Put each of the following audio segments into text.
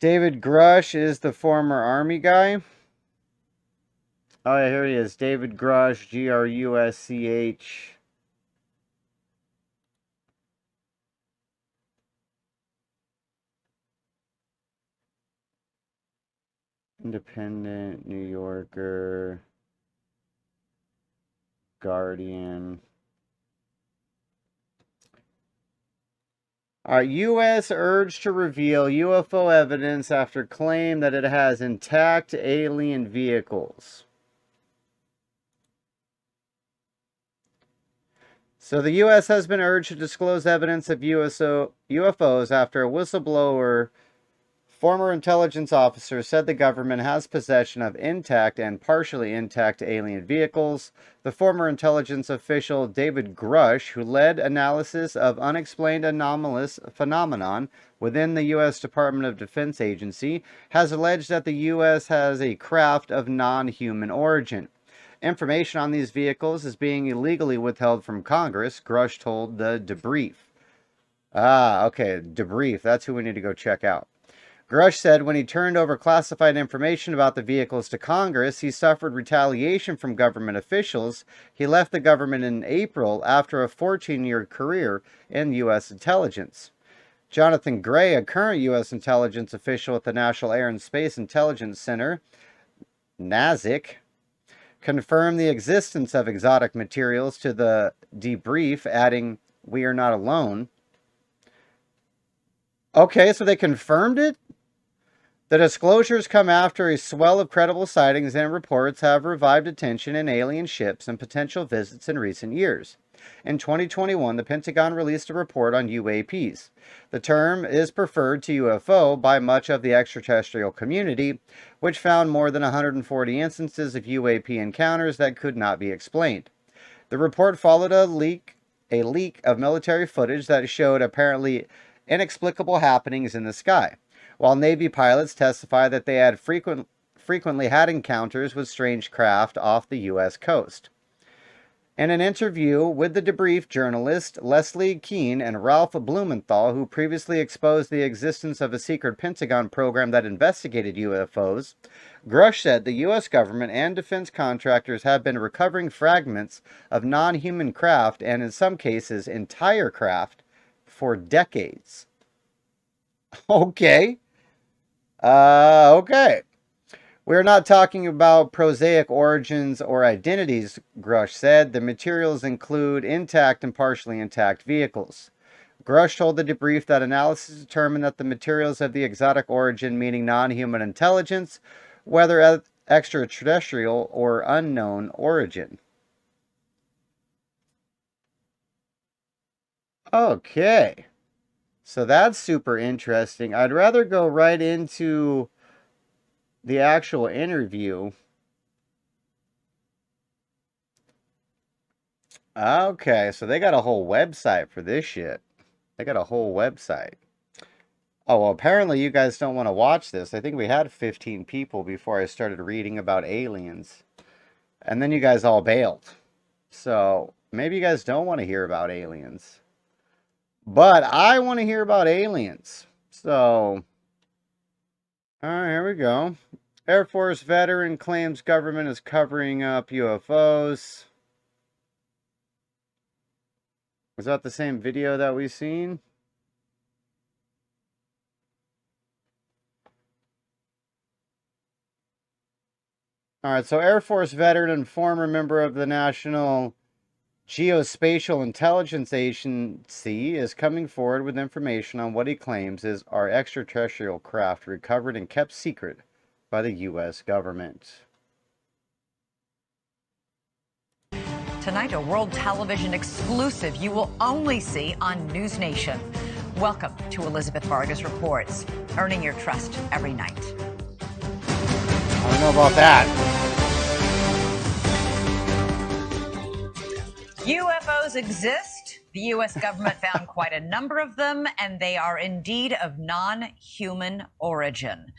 David Grush is the former Army guy. Oh, yeah, here he is. David Grush, Grusch. Independent, New Yorker, Guardian. U.S. urged to reveal UFO evidence after claim that it has intact alien vehicles. So the U.S. has been urged to disclose evidence of UFOs after a whistleblower, former intelligence officer, said the government has possession of intact and partially intact alien vehicles. The former intelligence official, David Grush, who led analysis of unexplained anomalous phenomenon within the U.S. Department of Defense agency, has alleged that the U.S. has a craft of non-human origin. Information on these vehicles is being illegally withheld from Congress, Grush told the debrief. Okay, debrief. That's who we need to go check out. Grush said when he turned over classified information about the vehicles to Congress, he suffered retaliation from government officials. He left the government in April after a 14-year career in U.S. intelligence. Jonathan Gray, a current U.S. intelligence official at the National Air and Space Intelligence Center, NASIC, confirmed the existence of exotic materials to the debrief, adding, "We are not alone." Okay, so they confirmed it? The disclosures come after a swell of credible sightings and reports have revived attention in alien ships and potential visits in recent years. In 2021, the Pentagon released a report on UAPs. The term is preferred to UFO by much of the extraterrestrial community, which found more than 140 instances of UAP encounters that could not be explained. The report followed a leak of military footage that showed apparently inexplicable happenings in the sky, while Navy pilots testify that they had frequently had encounters with strange craft off the U.S. coast. In an interview with the debrief journalist Leslie Kean and Ralph Blumenthal, who previously exposed the existence of a secret Pentagon program that investigated UFOs, Grush said the U.S. government and defense contractors have been recovering fragments of non-human craft and, in some cases, entire craft for decades. Okay. Okay. We're not talking about prosaic origins or identities, Grush said. The materials include intact and partially intact vehicles. Grush told the debrief that analysis determined that the materials of the exotic origin, meaning non-human intelligence, whether extraterrestrial or unknown origin. Okay. So that's super interesting. I'd rather go right into the actual interview. Okay, so they got a whole website for this shit. They got a whole website. Oh, well, apparently you guys don't want to watch this. I think we had 15 people before I started reading about aliens. And then you guys all bailed. So maybe you guys don't want to hear about aliens. But I want to hear about aliens. So, all right, here we go. Air Force veteran claims government is covering up UFOs. Was that the same video that we've seen? All right, so Air Force veteran and former member of the National Geospatial Intelligence Agency is coming forward with information on what he claims are extraterrestrial craft recovered and kept secret by the U.S. government. Tonight, a world television exclusive you will only see on News Nation. Welcome to Elizabeth Vargas Reports, earning your trust every night. I don't know about that. UFOs exist. The U.S. government found quite a number of them, and they are indeed of non-human origin.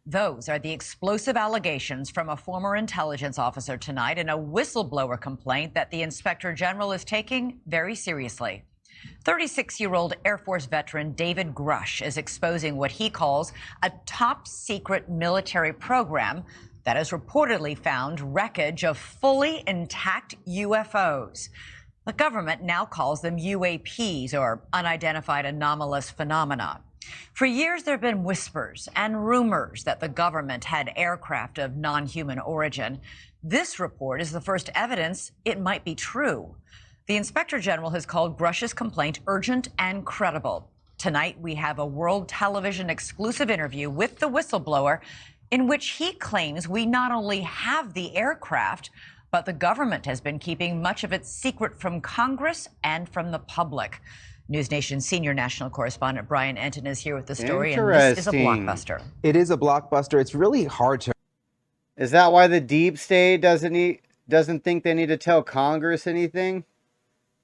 Those are the explosive allegations from a former intelligence officer tonight in a whistleblower complaint that the Inspector General is taking very seriously. 36-year-old Air Force veteran David Grush is exposing what he calls a top-secret military program that has reportedly found wreckage of fully intact UFOs. The government now calls them UAPs, or unidentified anomalous phenomena. For years, there have been whispers and rumors that the government had aircraft of non-human origin. This report is the first evidence it might be true. The Inspector General has called Grush's complaint urgent and credible. Tonight, we have a World Television exclusive interview with the whistleblower in which he claims we not only have the aircraft, but the government has been keeping much of its secret from Congress and from the public. News Nation senior national correspondent Brian Enton is here with the story, and this is a blockbuster. It is a blockbuster. It's really hard to... Is that why the deep state doesn't think they need to tell Congress anything?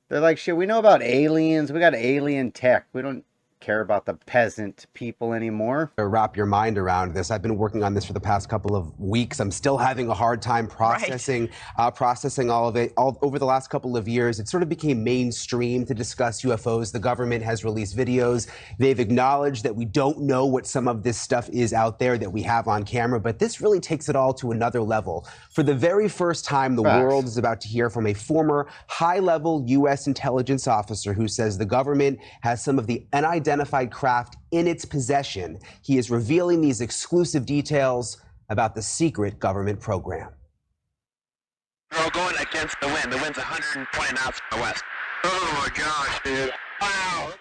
They're like, shit, we know about aliens. We got alien tech. We don't care about the peasant people anymore. Wrap your mind around this. I've been working on this for the past couple of weeks. I'm still having a hard time processing all of it. Over the last couple of years, it sort of became mainstream to discuss UFOs. The government has released videos. They've acknowledged that we don't know what some of this stuff is out there that we have on camera, but this really takes it all to another level. For the very first time, the world is about to hear from a former high-level U.S. intelligence officer who says the government has some of the unidentified craft in its possession. He is revealing these exclusive details about the secret government program. We're all going against the wind. The wind's 120 knots from the west. Oh my gosh, dude. Wow.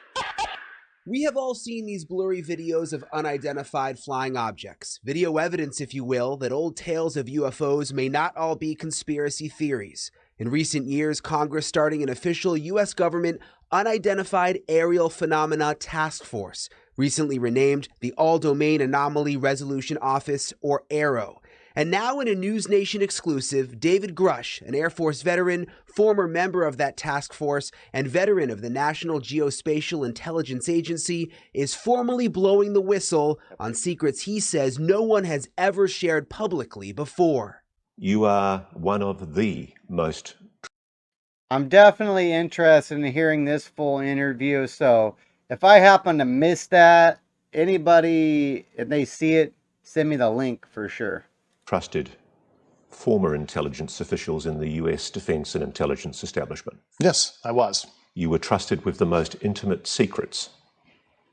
We have all seen these blurry videos of unidentified flying objects. Video evidence, if you will, that old tales of UFOs may not all be conspiracy theories. In recent years, Congress starting an official U.S. government Unidentified Aerial Phenomena Task Force, recently renamed the All-Domain Anomaly Resolution Office, or AARO. And now in a News Nation exclusive, David Grush, an Air Force veteran, former member of that task force, and veteran of the National Geospatial Intelligence Agency, is formally blowing the whistle on secrets he says no one has ever shared publicly before. You are one of the most... I'm definitely interested in hearing this full interview, so if I happen to miss that, anybody, if they see it, send me the link for sure. Trusted former intelligence officials in the US defense and intelligence establishment. Yes, I was. You were trusted with the most intimate secrets.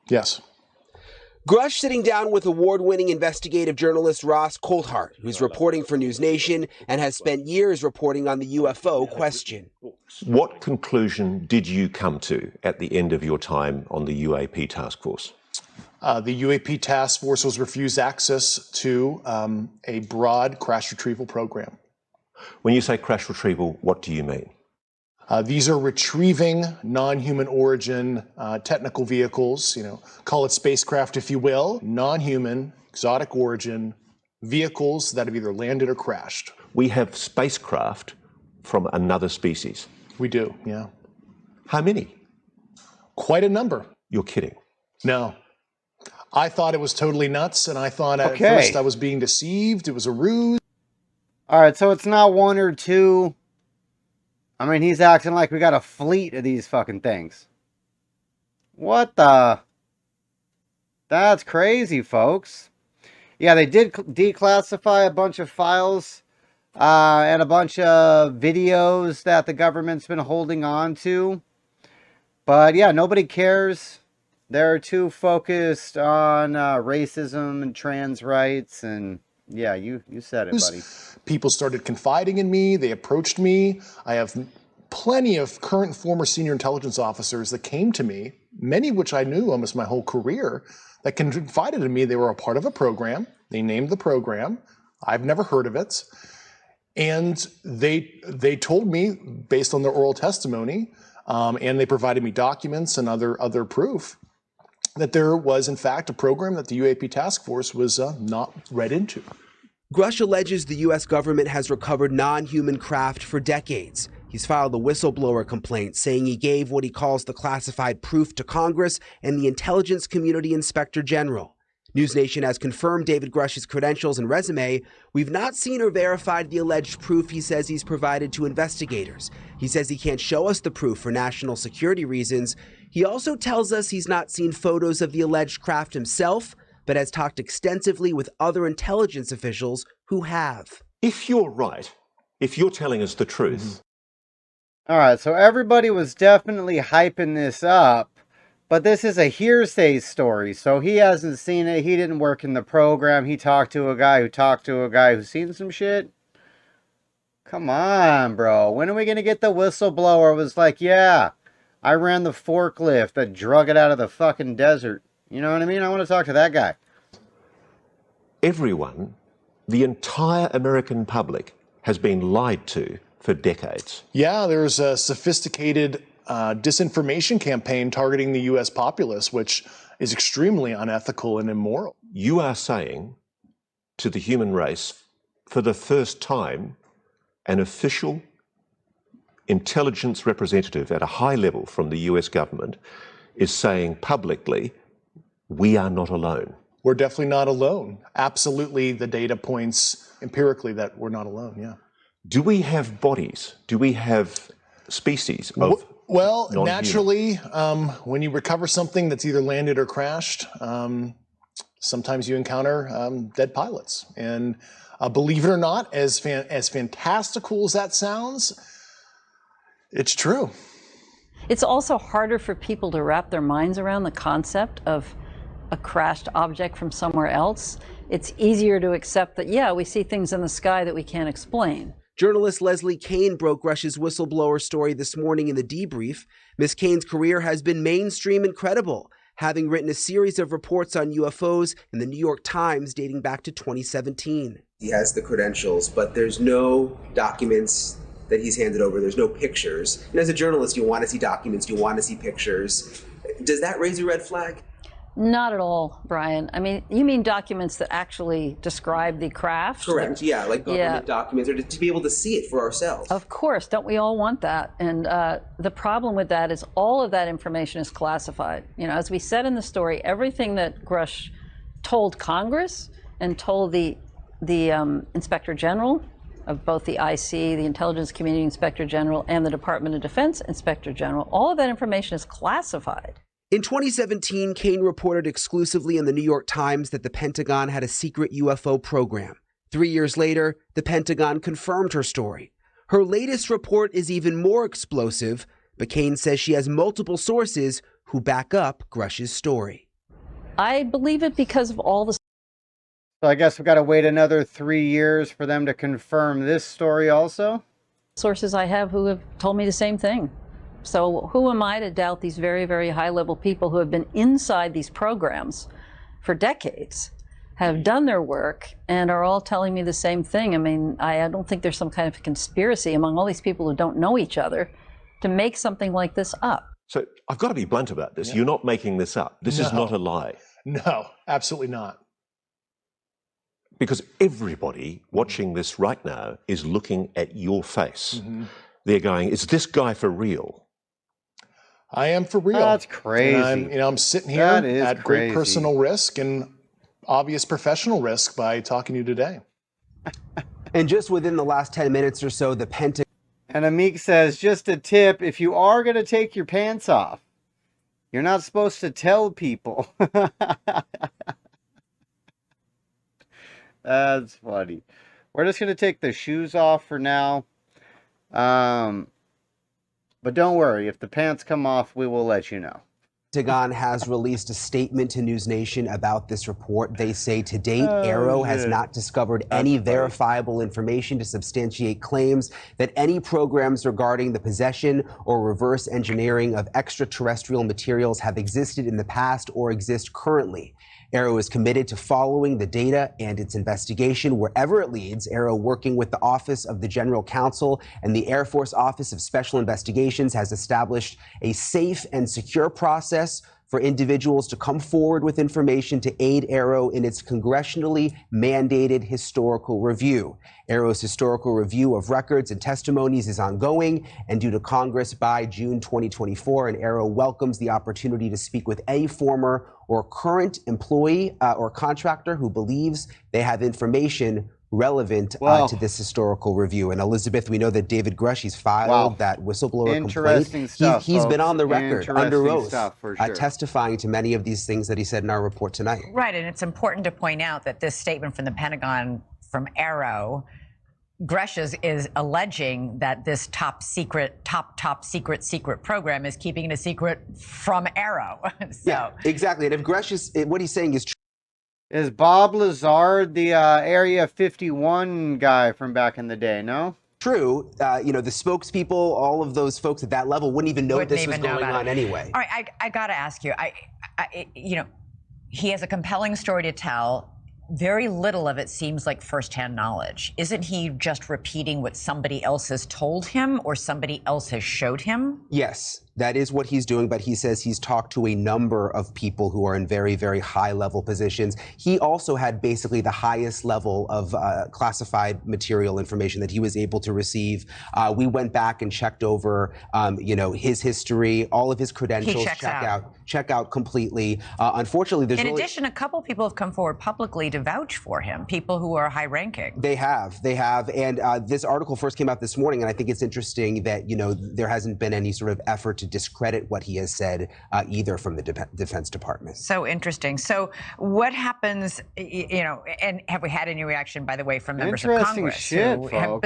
Yes. Grush sitting down with award-winning investigative journalist Ross Coulthart, who's reporting for News Nation and has spent years reporting on the UFO question. What conclusion did you come to at the end of your time on the UAP task force? The UAP task force was refused access to a broad crash retrieval program. When you say crash retrieval, what do you mean? These are retrieving non-human origin technical vehicles, call it spacecraft if you will, non-human, exotic origin vehicles that have either landed or crashed. We have spacecraft from another species. We do, yeah. How many? Quite a number. You're kidding. No. I thought it was totally nuts, and I thought at first I was being deceived. It was a ruse. All right, so it's not one or two. I mean, he's acting like we got a fleet of these fucking things. What the? That's crazy, folks. Yeah, they did declassify a bunch of files and a bunch of videos that the government's been holding on to. But yeah, nobody cares. They're too focused on racism and trans rights. And yeah, you said it, buddy. People started confiding in me. They approached me. I have plenty of current and former senior intelligence officers that came to me, many of which I knew almost my whole career, that confided in me. They were a part of a program. They named the program. I've never heard of it. And they told me, based on their oral testimony, and they provided me documents and other proof, that there was, in fact, a program that the UAP task force was not read into. Grush alleges the U.S. government has recovered non-human craft for decades. He's filed a whistleblower complaint saying he gave what he calls the classified proof to Congress and the intelligence community inspector general. News Nation has confirmed David Grush's credentials and resume. We've not seen or verified the alleged proof he says he's provided to investigators. He says he can't show us the proof for national security reasons. He also tells us he's not seen photos of the alleged craft himself, but has talked extensively with other intelligence officials who have. If you're right, if you're telling us the truth. All right, so everybody was definitely hyping this up, but this is a hearsay story, so he hasn't seen it. He didn't work in the program. He talked to a guy who talked to a guy who's seen some shit. Come on, bro. When are we going to get the whistleblower? It was like, yeah, I ran the forklift that drug it out of the fucking desert. You know what I mean? I want to talk to that guy. Everyone, the entire American public, has been lied to for decades. Yeah, there's a sophisticated disinformation campaign targeting the U.S. populace, which is extremely unethical and immoral. You are saying to the human race, for the first time, an official intelligence representative at a high level from the US government is saying publicly, we are not alone. We're definitely not alone. Absolutely, the data points empirically that we're not alone, yeah. Do we have bodies? Do we have species of Well, non-human? naturally, when you recover something that's either landed or crashed, sometimes you encounter dead pilots. And believe it or not, as fantastical as that sounds, it's true. It's also harder for people to wrap their minds around the concept of a crashed object from somewhere else. It's easier to accept that, yeah, we see things in the sky that we can't explain. Journalist Leslie Kean broke Rush's whistleblower story this morning in the debrief. Ms. Kean's career has been mainstream and credible, having written a series of reports on UFOs in the New York Times dating back to 2017. He has the credentials, but there's no documents that he's handed over. There's no pictures. And as a journalist, you want to see documents, you want to see pictures. Does that raise a red flag? Not at all, Brian. I mean, you mean documents that actually describe the craft? Correct, yeah, like government documents, or to be able to see it for ourselves. Of course, don't we all want that? And the problem with that is all of that information is classified. You know, as we said in the story, everything that Grush told Congress and told the Inspector General of both the IC, the Intelligence Community Inspector General, and the Department of Defense Inspector General, all of that information is classified. In 2017, Kean reported exclusively in the New York Times that the Pentagon had a secret UFO program. 3 years later, the Pentagon confirmed her story. Her latest report is even more explosive, but Kean says she has multiple sources who back up Grush's story. I believe it because of all the... So I guess we've got to wait another 3 years for them to confirm this story also? sources I have who have told me the same thing. So who am I to doubt these very, very high-level people who have been inside these programs for decades, have done their work, and are all telling me the same thing? I mean, I don't think there's some kind of conspiracy among all these people who don't know each other to make something like this up. So I've got to be blunt about this. Yeah. You're not making this up. This is not a lie. No, absolutely not. Because everybody watching this right now is looking at your face. Mm-hmm. They're going, is this guy for real? I am for real. That's crazy. And I'm sitting here at great personal risk and obvious professional risk by talking to you today. And just within the last 10 minutes or so, the Pentagon... And Amik says, just a tip, if you are going to take your pants off, you're not supposed to tell people. That's funny. We're just going to take the shoes off for now. But don't worry, if the pants come off, we will let you know. Pentagon has released a statement to News Nation about this report. They say to date, Arrow has not discovered any verifiable information to substantiate claims that any programs regarding the possession or reverse engineering of extraterrestrial materials have existed in the past or exist currently. Arrow is committed to following the data and its investigation wherever it leads. Arrow, working with the Office of the General Counsel and the Air Force Office of Special Investigations, has established a safe and secure process for individuals to come forward with information to aid AARO in its congressionally mandated historical review. AARO's historical review of records and testimonies is ongoing and due to Congress by June 2024, and AARO welcomes the opportunity to speak with any former or current employee or contractor who believes they have information relevant to this historical review. And Elizabeth, we know that David Grush, he's filed that whistleblower complaint. Stuff, he's been on the record under oath, for sure. testifying to many of these things that he said in our report tonight. Right, and it's important to point out that this statement from the Pentagon from AARO, Grush is alleging that this top secret program is keeping it a secret from AARO. So. Yeah, exactly. And if Grush is, what he's saying is true. Is Bob Lazard the Area 51 guy from back in the day, no? True. You know, the spokespeople, all of those folks at that level wouldn't even know this was going on anyway. All right, I got to ask you, you know, he has a compelling story to tell. Very little of it seems like firsthand knowledge. Isn't he just repeating what somebody else has told him or somebody else has showed him? Yes, that is what he's doing, but he says he's talked to a number of people who are in very, very high level positions. He also had basically the highest level of classified material information that he was able to receive. We went back and checked over, you know, his history, all of his credentials, check out completely. Unfortunately, there's in addition, a couple people have come forward publicly to vouch for him, people who are high ranking. They have. And this article first came out this morning, and I think it's interesting that, you know, there hasn't been any sort of effort to discredit what he has said either from the Defense Department. So interesting. So what happens, you know, and have we had any reaction, by the way, from members of Congress who have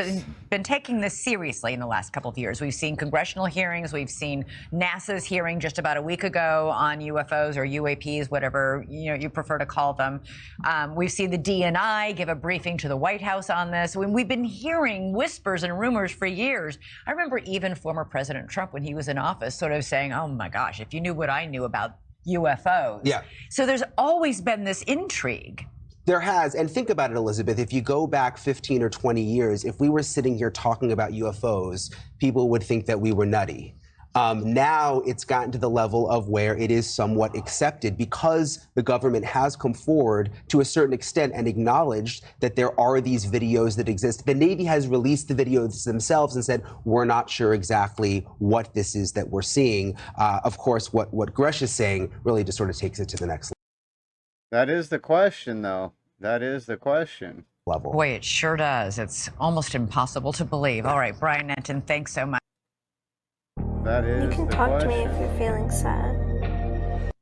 been taking this seriously in the last couple of years? We've seen congressional hearings. We've seen NASA's hearing just about a week ago on UFOs or UAPs, whatever you prefer to call them. We've seen the DNI give a briefing to the White House on this. When we've been hearing whispers and rumors for years. I remember even former President Trump, when he was in office, sort of saying, oh my gosh, if you knew what I knew about UFOs. Yeah. So there's always been this intrigue. There has, and think about it, Elizabeth, if you go back 15 or 20 years, if we were sitting here talking about UFOs, people would think that we were nutty. Now it's gotten to the level of where it is somewhat accepted because the government has come forward to a certain extent and acknowledged that there are these videos that exist. The Navy has released the videos themselves and said, we're not sure exactly what this is that we're seeing. Of course, what Grush is saying really just sort of takes it to the next level. That is the question, though. That is the question. Level. Boy, it sure does. It's almost impossible to believe. All right, Brian Nenton, thanks so much. That is you can talk to me if you're feeling sad.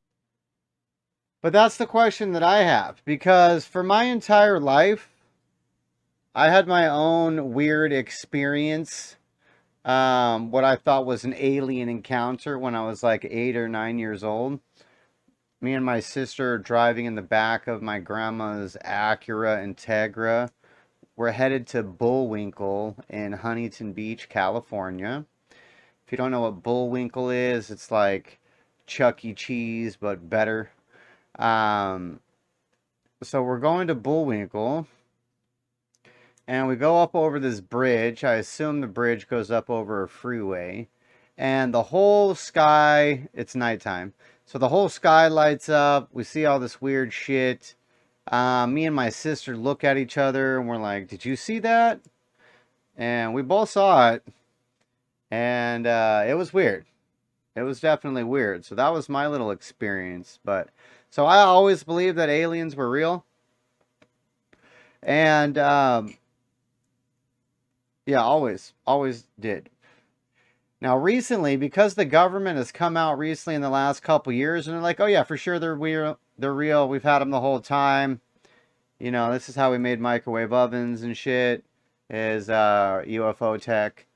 But that's the question that I have, because for my entire life, I had my own weird experience, what I thought was an alien encounter when I was like 8 or 9 years old. Me and my sister driving in the back of my grandma's Acura Integra. We're headed to Bullwinkle in Huntington Beach, California. If you don't know what Bullwinkle is, it's like Chuck E. Cheese, but better. So we're going to Bullwinkle, and we go up over this bridge. I assume the bridge goes up over a freeway, and the whole sky, it's nighttime, so the whole sky lights up. We see all this weird shit. Me and my sister look at each other, and we're like, did you see that? And we both saw it. And it was weird. It was definitely weird. So that was my little experience. But so I always believed that aliens were real. And yeah, always did. Now recently, because the government has come out recently in the last couple years, and they're like, oh yeah, for sure they're real. We've had them the whole time. You know, this is how we made microwave ovens and shit. Is UFO tech.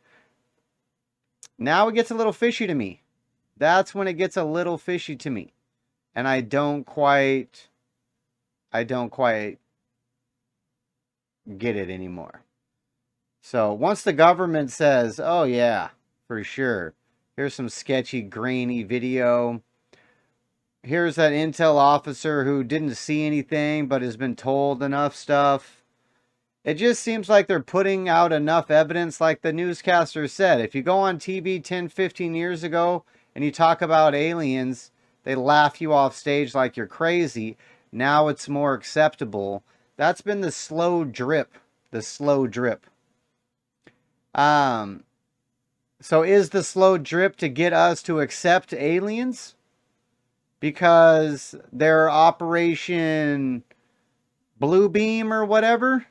Now it gets a little fishy to me. That's when it gets a little fishy to me. And I don't quite get it anymore. So once the government says, oh yeah, for sure, here's some sketchy, grainy video. Here's that intel officer who didn't see anything but has been told enough stuff. It just seems like they're putting out enough evidence, like the newscaster said. If you go on TV 10, 15 years ago and you talk about aliens, They laugh you off stage like you're crazy. Now it's more acceptable. That's been the slow drip. The slow drip. So is the slow drip to get us to accept aliens? Because their Operation Blue Beam or whatever.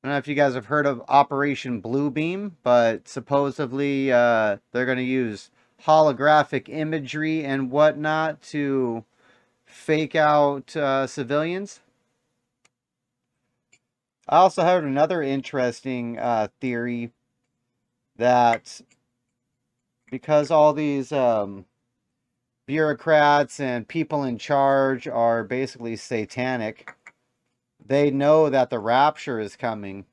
I don't know if you guys have heard of Operation Blue Beam, but supposedly they're going to use holographic imagery and whatnot to fake out civilians. I also heard another interesting theory that because all these bureaucrats and people in charge are basically satanic, they know that the rapture is coming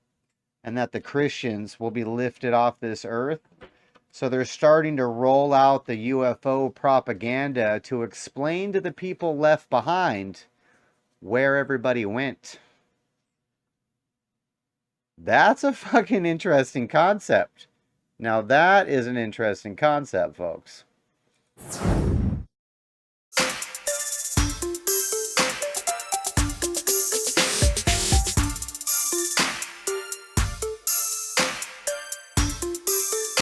and that the Christians will be lifted off this earth. So they're starting to roll out the UFO propaganda to explain to the people left behind where everybody went. That's a fucking interesting concept. Now that is an interesting concept, folks.